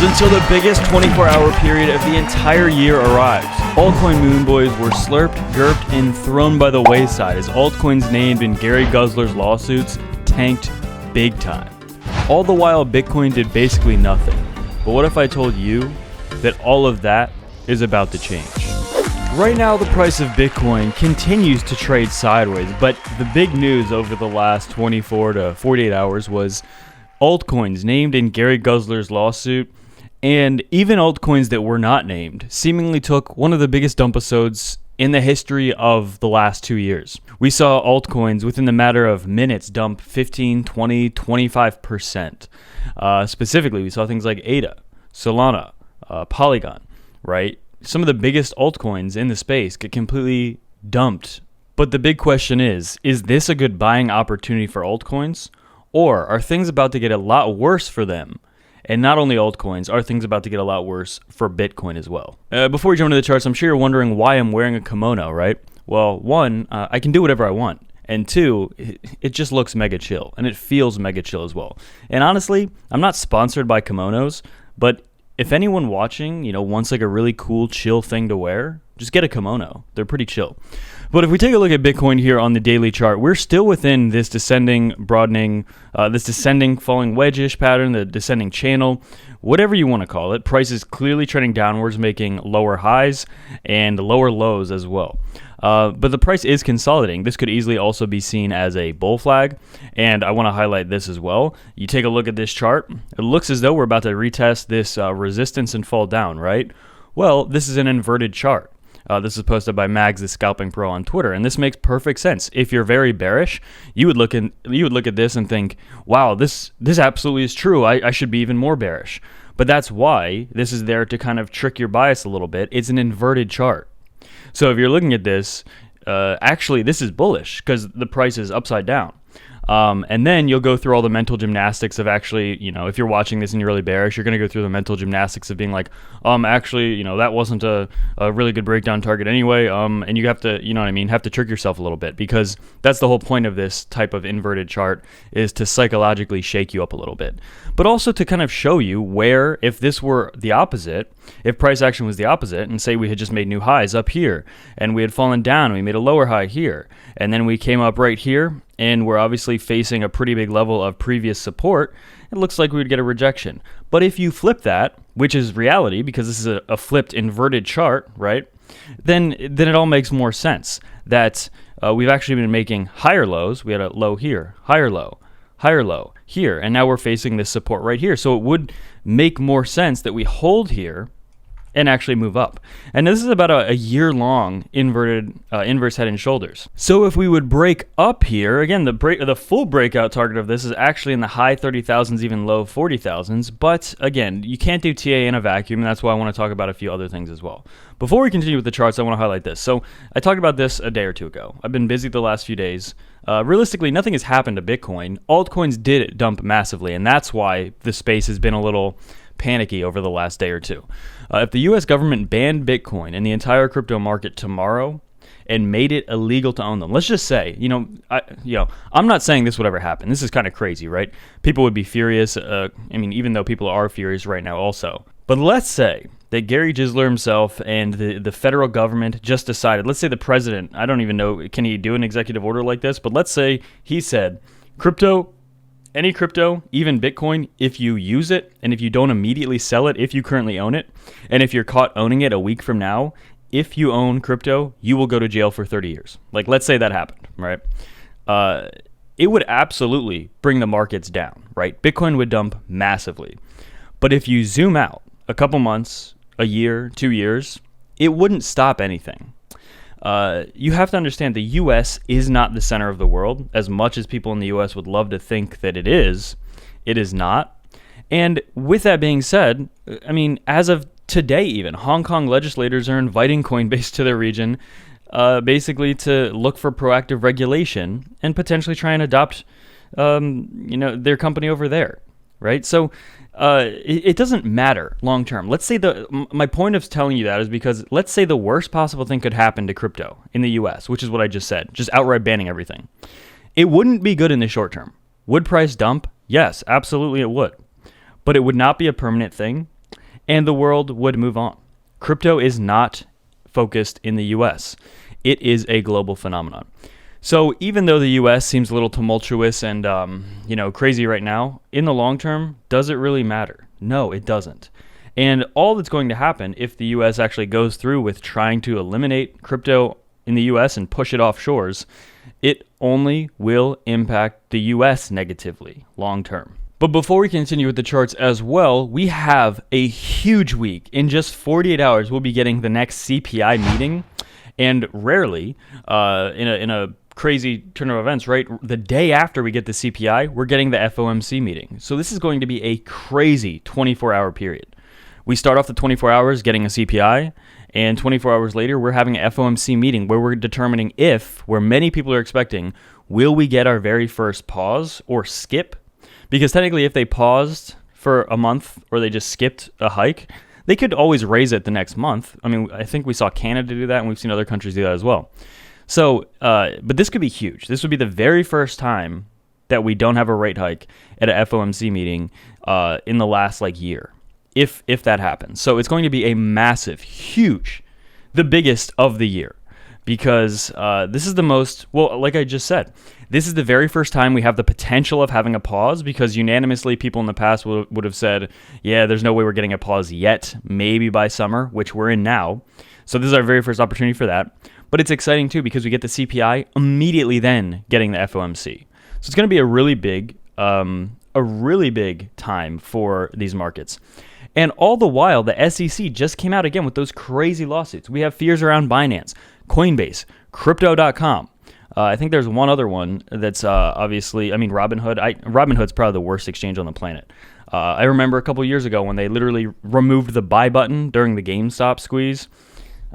until the biggest 24-hour period of the entire year arrives. Altcoin moon boys were slurped, gurped, and thrown by the wayside as altcoins named in Gary Gensler's lawsuits tanked big time. All the while, Bitcoin did basically nothing. But what if I told you that all of that is about to change? Right now, the price of Bitcoin continues to trade sideways, but the big news over the last 24 to 48 hours was altcoins named in Gary Gensler's lawsuit, and even altcoins that were not named seemingly took one of the biggest dump episodes in the history of the last 2 years. We saw altcoins within the matter of minutes dump 15, 20, 25%. Specifically, we saw things like ADA, Solana, Polygon, right? Some of the biggest altcoins in the space get completely dumped. But the big question is this a good buying opportunity for altcoins? Or are things about to get a lot worse for them? And not only altcoins, are things about to get a lot worse for Bitcoin as well? Before we jump into the charts, I'm sure you're wondering why I'm wearing a kimono, right? Well, one, I can do whatever I want. And two, it just looks mega chill. And it feels mega chill as well. And honestly, I'm not sponsored by kimonos, but if anyone watching, wants like a really cool, chill thing to wear, just get a kimono. They're pretty chill. But if we take a look at Bitcoin here on the daily chart, we're still within this descending, broadening, this descending, falling wedge-ish pattern, the descending channel, whatever you want to call it. Price is clearly trending downwards, making lower highs and lower lows as well. But the price is consolidating. This could easily also be seen as a bull flag, and I want to highlight this as well. You take a look at this chart, it looks as though we're about to retest this resistance and fall down, right? Well, this is an inverted chart. This is posted by Mags the Scalping Pro on Twitter, and this makes perfect sense. If you're very bearish, you would look at this and think, "Wow, this absolutely is true. I should be even more bearish." But that's why this is there to kind of trick your bias a little bit. It's an inverted chart. So if you're looking at this, actually this is bullish because the price is upside down. And then you'll go through all the mental gymnastics of actually, if you're watching this and you're really bearish, you're going to go through the mental gymnastics of being like, actually, that wasn't a really good breakdown target anyway. And you have to, have to trick yourself a little bit, because that's the whole point of this type of inverted chart, is to psychologically shake you up a little bit, but also to kind of show you where, if this were the opposite, if price action was the opposite, and say we had just made new highs up here and we had fallen down and we made a lower high here, and then we came up right here, and we're obviously facing a pretty big level of previous support, it looks like we would get a rejection. But if you flip that, which is reality because this is a flipped inverted chart, right, then it all makes more sense that we've actually been making higher lows. We had a low here, higher low here, and now we're facing this support right here. So it would make more sense that we hold here and actually move up. And this is about a year-long inverse head and shoulders. So if we would break up here, again, the full breakout target of this is actually in the high 30,000s, even low 40,000s. But again, you can't do TA in a vacuum, and that's why I want to talk about a few other things as well. Before we continue with the charts, I want to highlight this. So I talked about this a day or two ago. I've been busy the last few days. Realistically, nothing has happened to Bitcoin. Altcoins did dump massively, and that's why the space has been a little panicky over the last day or two. If the U.S. government banned Bitcoin and the entire crypto market tomorrow and made it illegal to own them, let's just say, I'm not saying this would ever happen. This is kind of crazy, right? People would be furious. Even though people are furious right now also. But let's say that Gary Gensler himself and the federal government just decided, let's say the president, I don't even know, can he do an executive order like this? But let's say he said, any crypto, even Bitcoin, if you use it and if you don't immediately sell it, if you currently own it, and if you're caught owning it a week from now, if you own crypto, you will go to jail for 30 years. Like, let's say that happened, right? It would absolutely bring the markets down, right? Bitcoin would dump massively. But if you zoom out a couple months, a year, 2 years, it wouldn't stop anything. You have to understand the U.S. is not the center of the world. As much as people in the U.S. would love to think that it is not. And with that being said, as of today even, Hong Kong legislators are inviting Coinbase to their region, basically to look for proactive regulation and potentially try and adopt, their company over there, right? So it doesn't matter long term. Let's say my point of telling you that is because let's say the worst possible thing could happen to crypto in the US, which is what I just said, just outright banning everything. It wouldn't be good in the short term. Would price dump? Yes, absolutely it would. But it would not be a permanent thing. and the world would move on. Crypto is not focused in the US. It is a global phenomenon. So even though the US seems a little tumultuous and crazy right now, in the long term, does it really matter? No, it doesn't. And all that's going to happen if the US actually goes through with trying to eliminate crypto in the US and push it offshores, it only will impact the US negatively long term. But before we continue with the charts as well, we have a huge week. In just 48 hours, we'll be getting the next CPI meeting. And rarely, in a crazy turn of events, right, the day after we get the CPI, we're getting the FOMC meeting. So this is going to be a crazy 24-hour period. We start off the 24 hours getting a CPI, and 24 hours later, we're having an FOMC meeting where we're determining if, where many people are expecting, will we get our very first pause or skip? Because technically, if they paused for a month or they just skipped a hike, they could always raise it the next month. I mean, I think we saw Canada do that, and we've seen other countries do that as well. So, but this could be huge. This would be the very first time that we don't have a rate hike at a FOMC meeting in the last year, if that happens. So it's going to be a massive, huge, the biggest of the year, because this is the most, well, like I just said, this is the very first time we have the potential of having a pause, because unanimously people in the past would have said, yeah, there's no way we're getting a pause yet, maybe by summer, which we're in now. So this is our very first opportunity for that. But it's exciting too, because we get the CPI immediately then getting the FOMC. So it's going to be a really big time for these markets. And all the while, the SEC just came out again with those crazy lawsuits. We have fears around Binance, Coinbase, Crypto.com. I think there's one other one that's obviously, Robinhood. Robinhood's probably the worst exchange on the planet. I remember a couple years ago when they literally removed the buy button during the GameStop squeeze.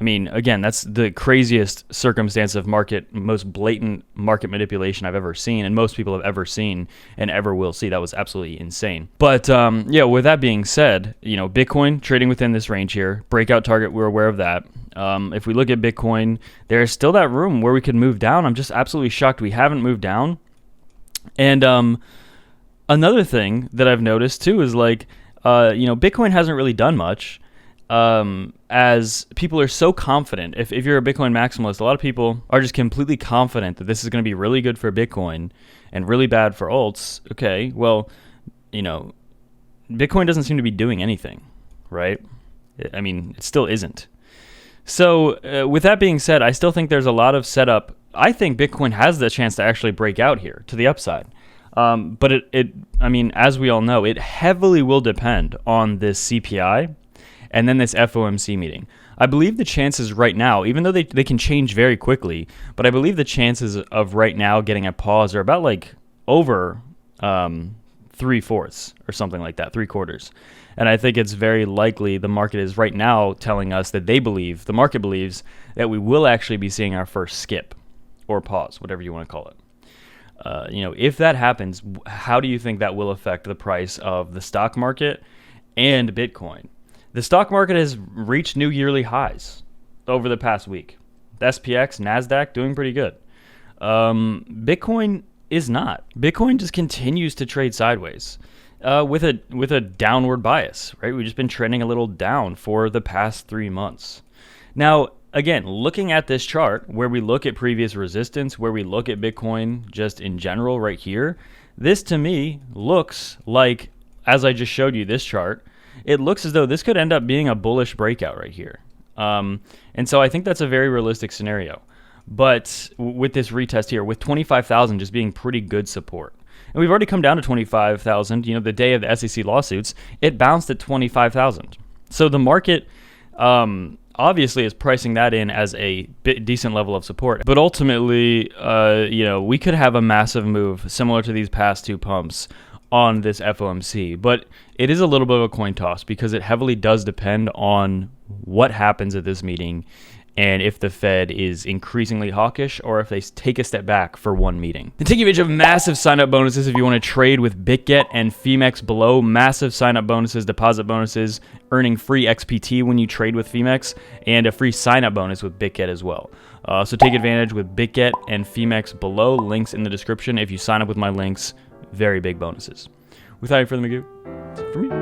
I mean, again, that's the craziest circumstance of most blatant market manipulation I've ever seen, and most people have ever seen and ever will see. That was absolutely insane. But with that being said, Bitcoin trading within this range here, breakout target, we're aware of that. If we look at Bitcoin, there's still that room where we could move down. I'm just absolutely shocked we haven't moved down. And another thing that I've noticed too is Bitcoin hasn't really done much. As people are so confident, if you're a Bitcoin maximalist, a lot of people are just completely confident that this is going to be really good for Bitcoin and really bad for alts. Okay, well, Bitcoin doesn't seem to be doing anything, right? I mean, it still isn't. So with that being said, I still think there's a lot of setup. I think Bitcoin has the chance to actually break out here to the upside. But as we all know, it heavily will depend on this CPI and then this FOMC meeting. I believe the chances right now, even though they can change very quickly, but I believe the chances of right now getting a pause are about over 3/4 or something like that, 3/4. And I think it's very likely the market is right now telling us that the market believes that we will actually be seeing our first skip or pause, whatever you want to call it. If that happens, how do you think that will affect the price of the stock market and Bitcoin? The stock market has reached new yearly highs over the past week. The SPX, NASDAQ doing pretty good. Bitcoin is not. Bitcoin just continues to trade sideways with a downward bias, right? We've just been trending a little down for the past 3 months. Now, again, looking at this chart where we look at previous resistance, where we look at Bitcoin just in general right here, this to me looks like, as I just showed you this chart, it looks as though this could end up being a bullish breakout right here. And so I think that's a very realistic scenario. But with this retest here, with 25,000 just being pretty good support. And we've already come down to 25,000, the day of the SEC lawsuits, it bounced at 25,000. So the market obviously is pricing that in as a decent level of support. But ultimately, we could have a massive move similar to these past two pumps on this FOMC, but it is a little bit of a coin toss because it heavily does depend on what happens at this meeting and if the Fed is increasingly hawkish or if they take a step back for one meeting. To take advantage of massive sign-up bonuses if you want to trade with BitGet and Femex below, massive sign-up bonuses, deposit bonuses, earning free XPT when you trade with Femex, and a free sign-up bonus with BitGet as well. So take advantage with BitGet and Femex below, links in the description. If you sign up with my links, very big bonuses. Without any further ado, that's it for me.